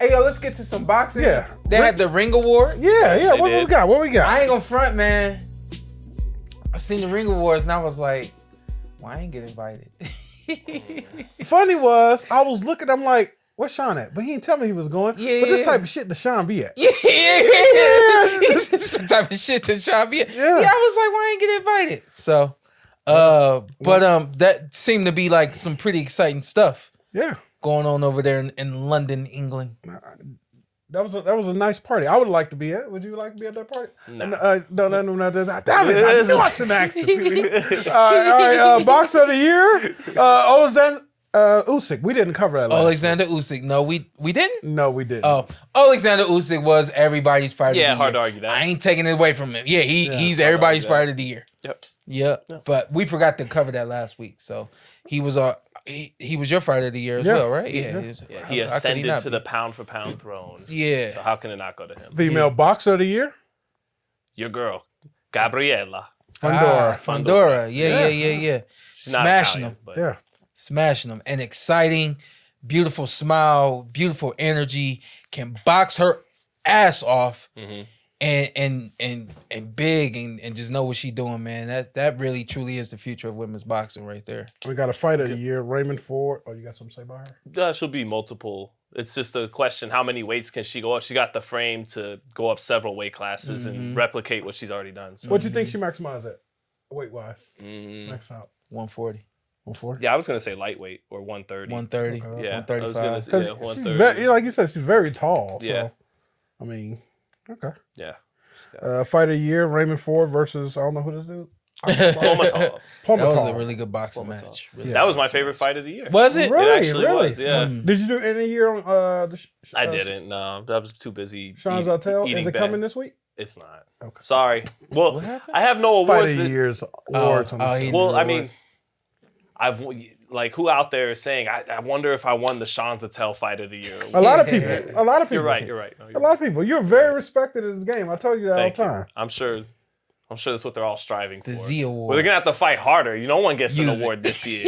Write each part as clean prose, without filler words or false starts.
Hey, yo, let's get to some boxing. Yeah. They had the Ring Awards. Yeah. What we got? I ain't gonna front, man. I seen the Ring Awards and I was like, well, I ain't get invited. Funny was, I was looking, I'm like, where's Sean at? But he didn't tell me he was going. Yeah, but this type of shit that Sean be at. Yeah. This the type of shit that Sean be at. Yeah. I was like, why I ain't get invited? So, but that seemed to be like some pretty exciting stuff. Yeah. Going on over there in London, England. That was a nice party. I would like to be at. Would you like to be at that party? No. No. Damn it! I knew I shouldn't ask the all right. Boxer of the year, Alexander Usyk. We didn't cover that last Alexander Usyk. No, we didn't. No, we didn't. Oh, Alexander Usyk was everybody's fighter. Yeah, of the hard year. to argue that. I ain't taking it away from him. Yeah, he's everybody's fighter of the year. Yep. But we forgot to cover that last week. So he was he was your fighter of the year as well, right? Yeah. He ascended to the pound for pound throne. Yeah. So how can it not go to him? Female boxer of the year, Your girl, Gabriela. Fundora. Yeah. She's not Smashing Italian, him. but Smashing them. And exciting, beautiful smile, beautiful energy, can box her ass off and big and just know what she doing, man. That really truly is the future of women's boxing right there. we got a fighter of the year, Raymond Ford. Oh, you got something to say about her? she'll be multiple. It's just a question: how many weights can she go up? She got the frame to go up several weight classes and replicate what she's already done. So. What do you think she maximized at, weight wise? Max out 140. 140. Yeah, I was gonna say lightweight or 130. 130. Okay. Yeah, 135. I was gonna say, Because 130. like you said, she's very tall. So, Yeah. I mean, okay. Yeah. Fighter of the year, Raymond Ford versus, I don't know who this dude. Palmatov. That was a really good boxing match. Really That was good my boxing favorite match. fight of the year. Was it? Really? It actually was, yeah. Did you do any year on I didn't. No, I was too busy. Sean Zittel? Is it bad. coming this week? It's not. Okay. Sorry. Well, What happened? I have no Fight awards. of the years awards on the show. Well, I mean, who out there is saying, I wonder if I won the Sean Zittel fight of the year. A lot of people. You're right. No, A lot of people. You're very respected in this game. I tell you that Thank all you. the time. I'm sure that's what they're all striving The for. Z Awards. Well, they're gonna have to fight harder. No one gets an Use it. award this year.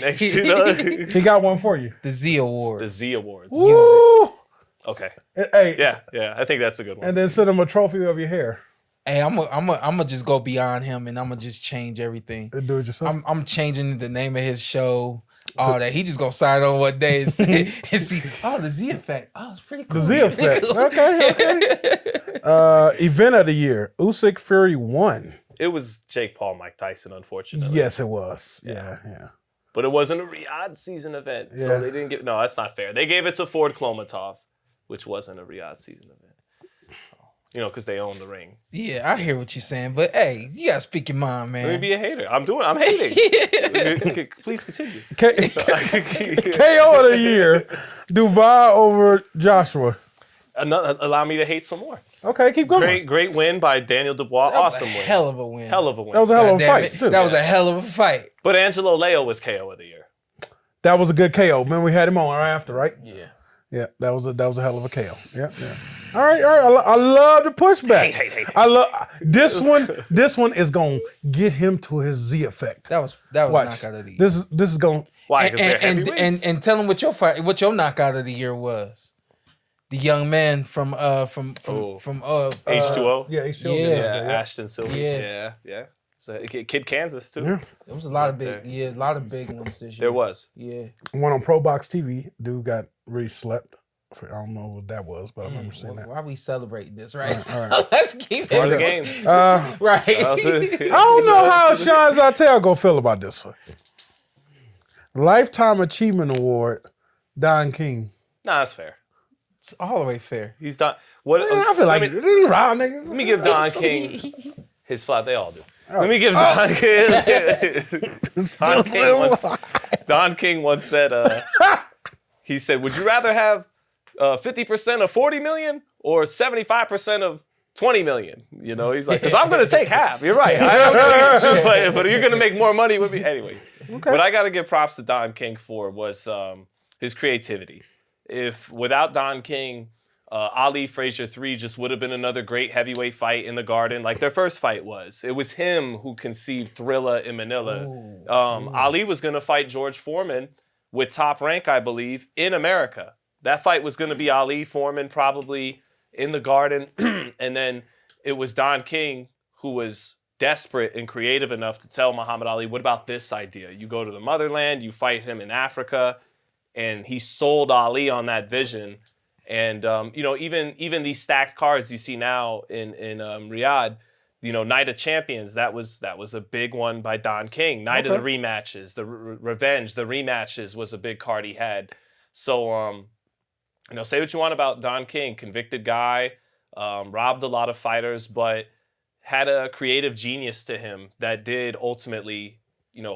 Next year, He got one for you. The Z Awards. the Z Awards. Woo! Okay. Hey, Yeah. I think that's a good one. and then send him a trophy of your hair. Hey, I'm gonna just go beyond him and I'm gonna just change everything. And do it yourself. I'm changing the name of his show. All that. He just gonna sign on one day and see, the Z Effect. Oh, it's pretty cool. The Z Effect. Okay. Event of the year, Usyk Fury 1. It was Jake Paul, Mike Tyson, unfortunately. Yes, it was. Yeah. But it wasn't a Riyadh season event, Yeah. so they didn't give. No, that's not fair. They gave it to Ford Klomatov, which wasn't a Riyadh season event. So, because they own the ring. Yeah, I hear what you're saying, but hey, you gotta speak your mind, man. Let me be a hater. I'm hating. Please continue. KO of the year, Dubai over Joshua. Allow me to hate some more. Okay, keep going. Great win by Daniel Dubois. That was Awesome a win. hell of a win. Hell of a win. That was a hell of a Goddamn fight, it. too. That was a hell of a fight. But Angelo Leo was KO of the year. That was a good KO. Man, we had him on right after, right? Yeah. Yeah, that was a hell of a KO. Yeah. All right. I love the pushback. Hate. I love this one. This one is gonna get him to his Z effect. That was Watch. knockout of the year. This is going. Why? Because they're heavyweights? And tell him what your knockout of the year was. The young man from H2O. Yeah, H2O. Yeah. Ashton Silver. Yeah. Yeah. So, Kid Kansas too. Yeah. There was a lot of big ones this year. There was. Yeah. One on Pro Box TV. Dude got really slept. I don't know what that was, but I remember seeing that. Why are we celebrating this, right? All right. Let's keep Part of it the game. right. I don't know how Sean Zittel gonna feel about this one. Lifetime Achievement Award, Don King. Nah, that's fair. It's all the way fair. He's done. What? I feel like he round niggas. Let me give Don King his flop. They all do. Let me give Don King. Don King once said. He said, "Would you rather have 50% of 40 million or 75% of 20 million?" He's like, "Because I'm going to take half." You're right. But you're going to make more money with me anyway. Okay. What I got to give props to Don King for was his creativity. If without Don King, Ali Frazier 3 just would have been another great heavyweight fight in the Garden, like their first fight was. It was him who conceived Thrilla in Manila. Ali was going to fight George Foreman with Top Rank, I believe, in America. That fight was going to be Ali Foreman probably in the Garden, and then it was Don King who was desperate and creative enough to tell Muhammad Ali, what about this idea? You go to the motherland, you fight him in Africa, and he sold Ali on that vision. And even these stacked cards you see now in Riyadh, Night of Champions, that was a big one by Don King. Night of the rematches, the revenge, the rematches was a big card he had. So say what you want about Don King, convicted guy, robbed a lot of fighters, but had a creative genius to him that did ultimately,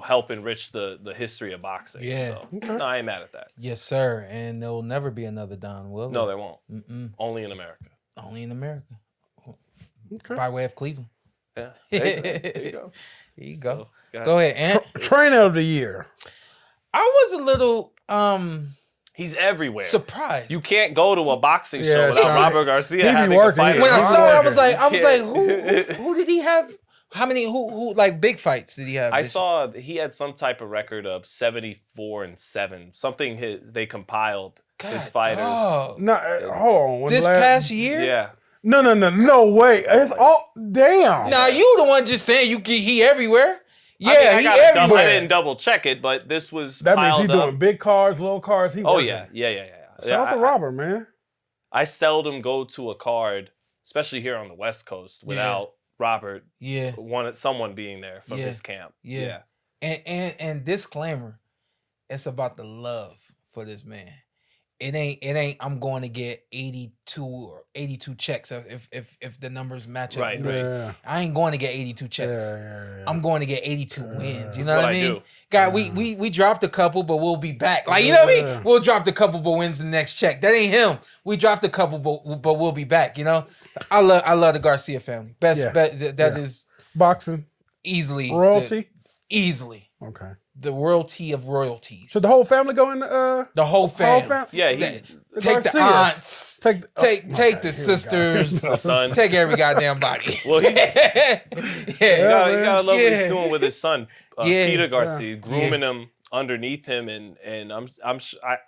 help enrich the history of boxing. Yeah. So, no, I ain't mad at that. Yes, sir. And there will never be another Don, will No, there? there won't. Mm-mm. Only in America. Only in America. Okay. By way of Cleveland. Yeah. There you go. Here you go. So, Go ahead, Antt. Trainer of the year. I was a little He's everywhere. surprised. You can't go to a boxing show Yeah, without Sean, Robert Garcia he be having working. a fight. when I He's saw it, I was working. like, who did he have? How many who like big fights did he have? I this saw he had some type of record of 74-7, something they compiled God, his fighters. dog. No, hold on. When This last- past year? Yeah. No way. It's all damn. Nah, you the one just saying he everywhere. Yeah, I mean, he I everywhere. didn't double check it, but this was That means piled he's up. doing big cards, little cards. He Oh working. yeah. Shout out to Robert, man. I seldom go to a card, especially here on the West Coast, without Robert Yeah, someone being there from Yeah. his camp. yeah. And disclaimer, it's about the love for this man. It ain't I'm going to get 82 checks if the numbers match up. Right. Yeah. I ain't going to get 82 checks. Yeah. I'm going to get 82 wins. You That's know what I what I mean? do. God, we dropped a couple, but we'll be back. Like, you know what I Yeah. mean? We'll drop the couple, but wins the next check. That ain't him. We dropped a couple, but we'll be back. I love the Garcia family. That is Boxing easily royalty. easily Okay. the royalty of royalties. Should the whole family go in? The whole family. Yeah, Take the Garcias. aunts. Take Take the sisters. the son. Take every goddamn body. Well, he's yeah. you gotta love what Yeah. he's doing with his son, Yeah. Peter Garcia, grooming him underneath him, and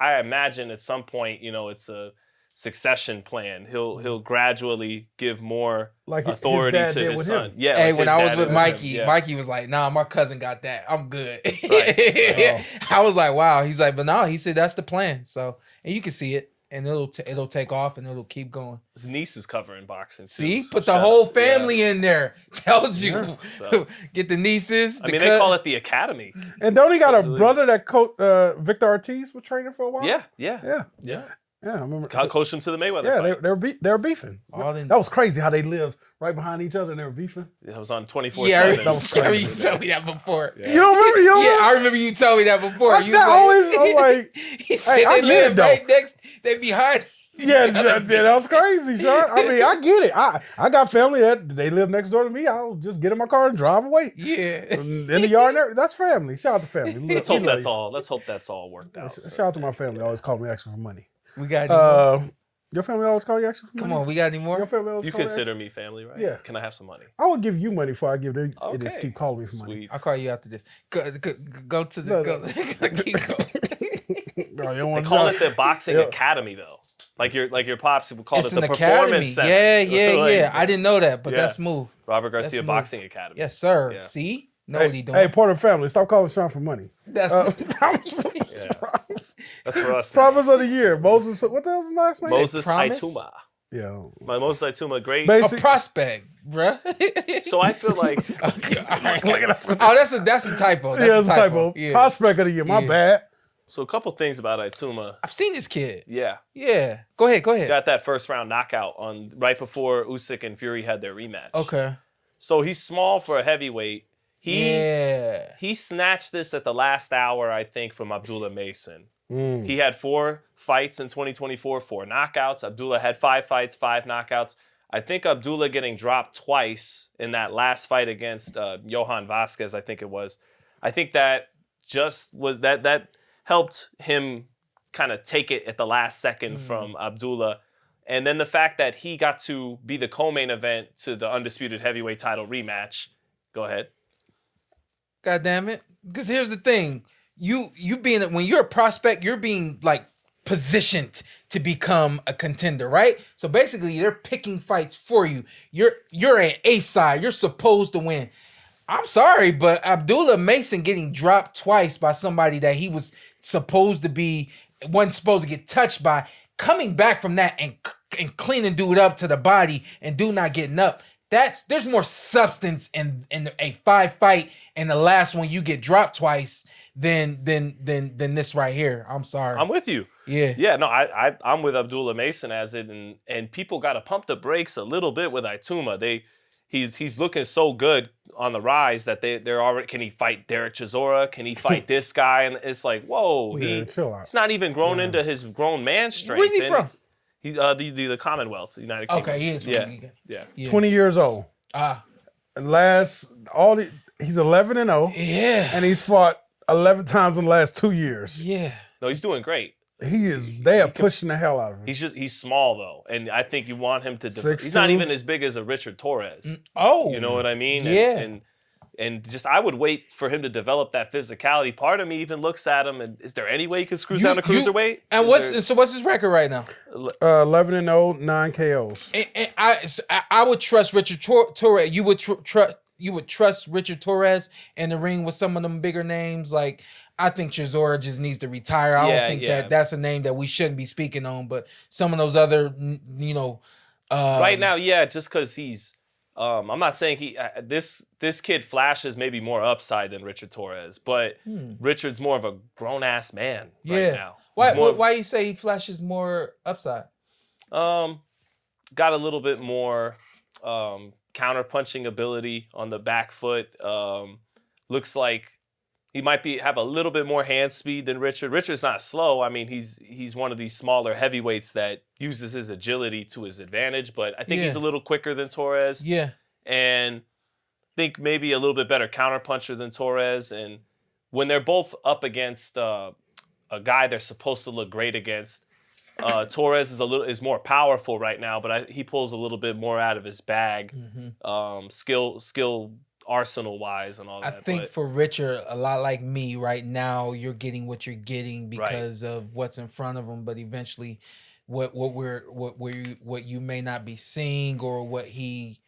I imagine at some point, it's a succession plan. He'll gradually give more Like his authority dad to did his with son. him. Yeah. Hey, like when his I was dad with did Mikey, him. Yeah. Mikey was like, "Nah, my cousin got that. I'm good." Right. I was like, "Wow." He's like, "But no," he said, "That's the plan." So, and you can see it, and it'll take off, and it'll keep going. His niece is covering boxing. Too, See, so put the shout whole out. family in there. Tells you, Yeah. So- get the nieces. I mean, they call it the academy. And don't he got a Absolutely. brother that Victor Ortiz was training for a while? Yeah. Yeah. I remember. Coached him to the Mayweather Yeah, fight. they were beefing. All in- That was crazy how they lived right behind each other and they were beefing. It was on 24/7. Yeah, That was I remember crazy. you told me that before. Yeah. You don't remember? You don't Yeah, remember? I remember you told me that before. I, You that was always, I'm like, he said I they get live it, though. right next. They behind. yeah, that was crazy, Sean. I mean, I get it. I got family that they live next door to me. I'll just get in my car and drive away. Yeah. In the yard, and everything. That's family. Shout out to family. Let's hope that's all. Let's hope that's all worked out. Shout out to my family. They always call me asking for money. We got any more? Your family always call you asking for money? Come on, we got any Your more? family always You call consider me family, right? Yeah. Can I have some money? I would give you money before I give them. They just Okay. keep calling me for money. Sweet. I'll call you after this. Go to the. No, Go, no. keep going. No, you don't They want call to it the boxing Yeah. academy, though. Like your pops would call It's it an the academy. performance center. Yeah. Like, I didn't know that, but Yeah. that's smooth. Robert Garcia smooth. Boxing Academy. Yes, sir. Yeah. See, know what he Hey, doing. hey, Porter family, stop calling Sean for money. That's Yeah. That's for us. Promise of the year, Moses. What the hell's his last name? Moses Promise? Aituma. Yeah, My Moses Aituma, great. a basic. prospect, bruh. So I feel like Oh, that's a typo. That's Yeah, it's a typo. Yeah. Prospect of the year. My Yeah. bad. a couple things about Aituma. I've seen this kid. Yeah. Yeah. Go ahead. Got that first round knockout on right before Usyk and Fury had their rematch. Okay. So he's small for a heavyweight. Yeah. He snatched this at the last hour, I think, from Abdullah Mason. Mm. He had 4 fights in 2024, 4 knockouts. Abdullah had 5 fights, 5 knockouts. I think Abdullah getting dropped twice in that last fight against Johan Vasquez, I think it was. I think that just was that helped him kind of take it at the last second from Abdullah. And then the fact that he got to be the co-main event to the undisputed heavyweight title rematch. Go ahead. God damn it. Because here's the thing. You being when you're a prospect, you're being like positioned to become a contender, right? So basically, they're picking fights for you. You're an A side. You're supposed to win. I'm sorry, but Abdullah Mason getting dropped twice by somebody that he was supposed to be, wasn't supposed to get touched by, coming back from that and cleaning dude up to the body and dude not getting up. There's more substance in a 5-fight, and the last one you get dropped twice than this right here. I'm sorry. I'm with you. Yeah. No, I'm with Abdullah Mason as it, and people got to pump the brakes a little bit with Ituma. He's looking so good on the rise that they're already. Can he fight Derek Chisora? Can he fight this guy? And it's like, whoa, chill out. He's not even grown into his grown man strength. Where's he from? He's the Commonwealth, the United Kingdom. Okay, he is from yeah. 20 years old. He's 11-0. Yeah. And he's fought 11 times in the last 2 years. Yeah. No, he's doing great. They are pushing the hell out of him. He's small though, and I think you want him to. He's 6'2". not even as big as a Richard Torres. Oh, you know what I mean? Yeah. And just I would wait for him to develop that physicality. Part of me even looks at him and is there any way he could cruise down to cruiserweight? And what's his record right now? 11-0, 9 KOs. And I would trust Richard Torres. You would trust Richard Torres in the ring with some of them bigger names. Like, I think Chisora just needs to retire. I don't think that's a name that we shouldn't be speaking on. But some of those other, right now, just because he's. I'm not saying this kid flashes maybe more upside than Richard Torres, but Richard's more of a grown ass man right now. Why you say he flashes more upside? Got a little bit more counter punching ability on the back foot. Looks like he might have a little bit more hand speed than Richard. Richard's not slow. I mean, he's one of these smaller heavyweights that uses his agility to his advantage, but I think he's a little quicker than Torres. Yeah. And I think maybe a little bit better counterpuncher than Torres. And when they're both up against a guy they're supposed to look great against, Torres is more powerful right now, but he pulls a little bit more out of his bag, skill arsenal wise and all that. I think for Richard, a lot like me right now, you're getting what you're getting because of what's in front of him, but eventually what you may not be seeing or what he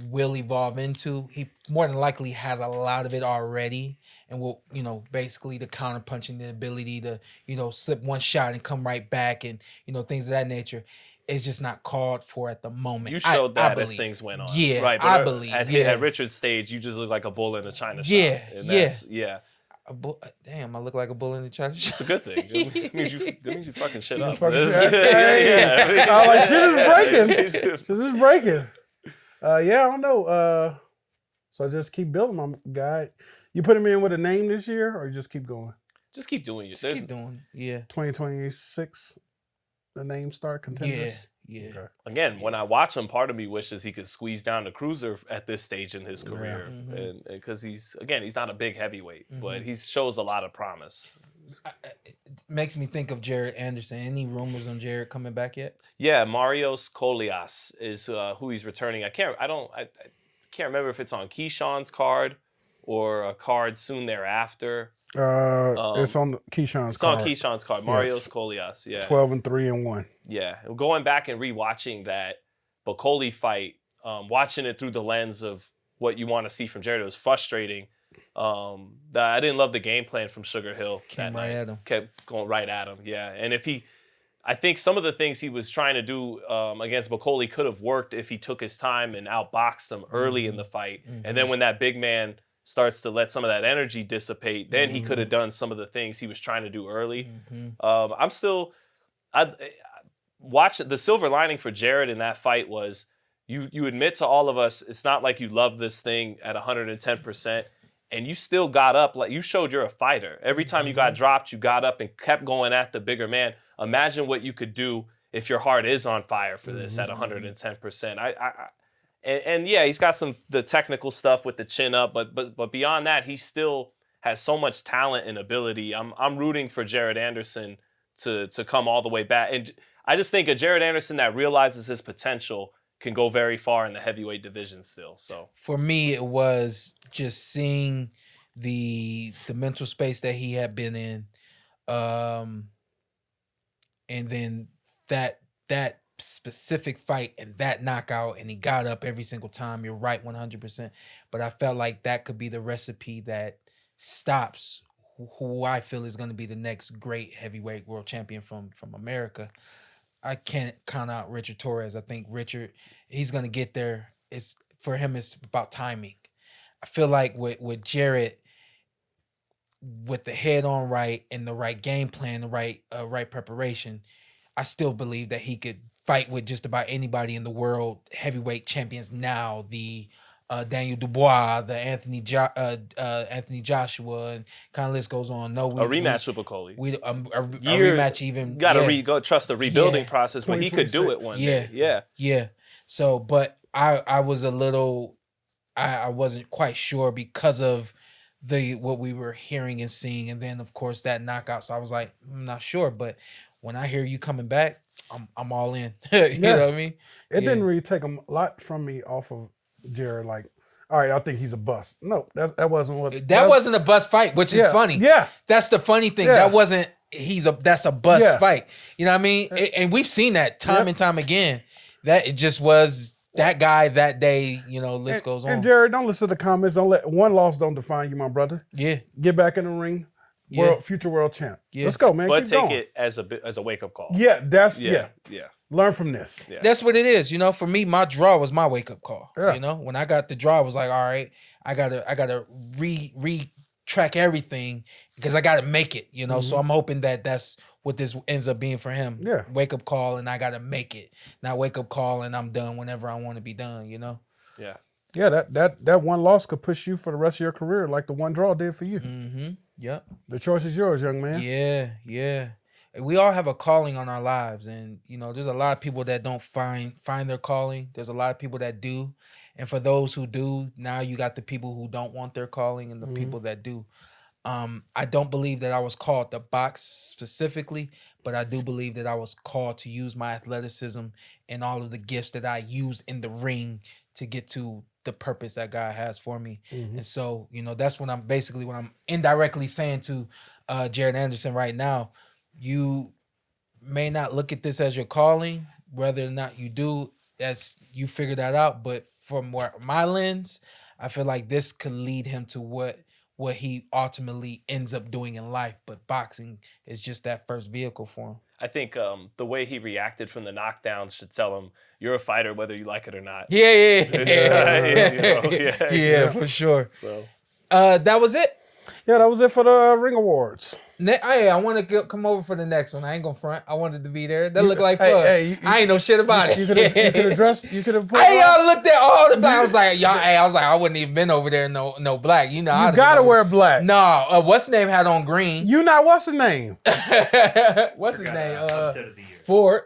will evolve into, he more than likely has a lot of it already, and will, basically the counter punching, the ability to, slip one shot and come right back, and things of that nature. It's just not called for at the moment. You showed that as things went on. Yeah, right. I believe. At Richard's stage, you just look like a bull in a china shop. Yeah. Damn, I look like a bull in a china shop. It's a good thing. It means you fucking shit up. I was like, shit is breaking. I don't know. So just keep building, my guy. You put him in with a name this year, or you just keep going? Just keep doing it. Keep doing it. Yeah. 2026. The name start contenders. Yeah. Okay. Again, when I watch him, part of me wishes he could squeeze down the cruiser at this stage in his career, and because he's not a big heavyweight, but he shows a lot of promise. It makes me think of Jared Anderson. Any rumors on Jared coming back yet? Yeah, Marios Kolias is who he's returning. I can't remember if it's on Keyshawn's card or a card soon thereafter. It's on Keyshawn's card. It's on Keyshawn's card. Marios Kolias, yeah. 12-3-1. Yeah. Going back and rewatching that Bacoli fight, watching it through the lens of what you want to see from Jared, it was frustrating. I didn't love the game plan from Sugar Hill. Came right at him. Kept going right at him, yeah. And I think some of the things he was trying to do against Bacoli could have worked if he took his time and outboxed him early in the fight. And then when that big man starts to let some of that energy dissipate, then he could have done some of the things he was trying to do early. Watch the silver lining for Jared in that fight was you admit to all of us it's not like you love this thing at 110%, and you still got up. Like, you showed you're a fighter. Every time you got dropped, you got up and kept going at the bigger man. Imagine what you could do if your heart is on fire for this at 110%. And yeah, he's got the technical stuff with the chin up, but beyond that, he still has so much talent and ability. I'm rooting for Jared Anderson to come all the way back. And I just think a Jared Anderson that realizes his potential can go very far in the heavyweight division still. So for me, it was just seeing the mental space that he had been in. and then that specific fight and that knockout, and he got up every single time. You're right, 100%. But I felt like that could be the recipe that stops who I feel is going to be the next great heavyweight world champion from America. I can't count out Richard Torres. I think Richard, he's going to get there. It's for him. It's about timing. I feel like with Jarrett, with the head on right and the right game plan, the right preparation, I still believe that he could fight with just about anybody in the world heavyweight champions now. The Daniel Dubois, the Anthony Joshua, and kind of list goes on. No, a rematch with Bacoli. A rematch even. Got to go trust the rebuilding process, but he could do it one day. Yeah. So, but I was a little, I wasn't quite sure because of what we were hearing and seeing, and then of course that knockout. So I was like, I'm not sure, but when I hear you coming back, I'm all in. You know what I mean? It didn't really take a lot from me off of Jared. Like, all right, I think he's a bust. No, that wasn't what. That wasn't a bust fight, which is funny. Yeah, that's the funny thing. That wasn't. That's a bust fight. You know what I mean? And we've seen that time and time again. That it just was that guy that day. You know, list goes on. And Jared, don't listen to the comments. Don't let one loss don't define you, my brother. Yeah, get back in the ring. Future world champ. Yeah. Let's go, man. But keep take going. it as a wake up call. Yeah, that's yeah. Learn from this. Yeah. That's what it is. You know, for me, my draw was my wake up call. Yeah. You know, when I got the draw, I was like, all right, I gotta retrack everything because I gotta make it. You know, so I'm hoping that that's what this ends up being for him. Yeah. Wake up call and I gotta make it. Not wake up call and I'm done whenever I want to be done. You know. Yeah. Yeah, that one loss could push you for the rest of your career like the one draw did for you. Mm-hmm. Yep. The choice is yours, young man. Yeah. We all have a calling on our lives, and you know, there's a lot of people that don't find their calling. There's a lot of people that do, and for those who do, now you got the people who don't want their calling and the people that do. I don't believe that I was called to box specifically, but I do believe that I was called to use my athleticism and all of the gifts that I used in the ring to get to the purpose that God has for me. And so, you know, that's what I'm indirectly saying to Jared Anderson right now. You may not look at this as your calling, whether or not you do, as you figure that out. But from my lens, I feel like this could lead him to what he ultimately ends up doing in life. But boxing is just that first vehicle for him. I think the way he reacted from the knockdown should tell him you're a fighter whether you like it or not. Yeah, for sure. So that was it. Yeah, that was it for the Ring Awards. I want to come over for the next one. I ain't gonna front. I wanted to be there. That looked like fun. I ain't know shit about it. You could have dressed. You could have put. Hey, y'all looked at all the black. I was like, y'all. Hey, I was like, I wouldn't even been over there. No black. You know, you gotta wear black. No, what's his name had on green. You not what's his name? What's his name? Upset of the year.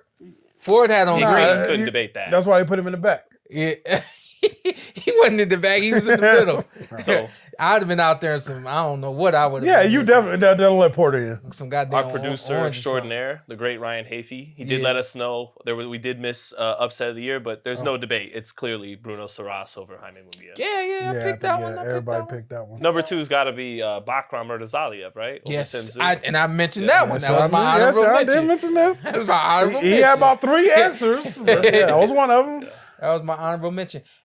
Ford had on green. Couldn't debate that. That's why they put him in the back. Yeah. He wasn't in the back. He was in the middle. So I'd have been out there I don't know what I would have. Yeah, you definitely don't let Porter in. Some goddamn. Our producer extraordinaire, the great Ryan Hafey, he did let us know we did miss upset of the year, but there's no debate. It's clearly Bruno Saras over Jaime Munguia. Yeah, I picked that one. Everybody picked that one. Number 2's got to be Bakram Murtazaliev, right? Yes, I mentioned that one. That was my honorable mention. I did mention that. That was my honorable mention. He had about 3 answers. But that was one of them. That was my honorable mention.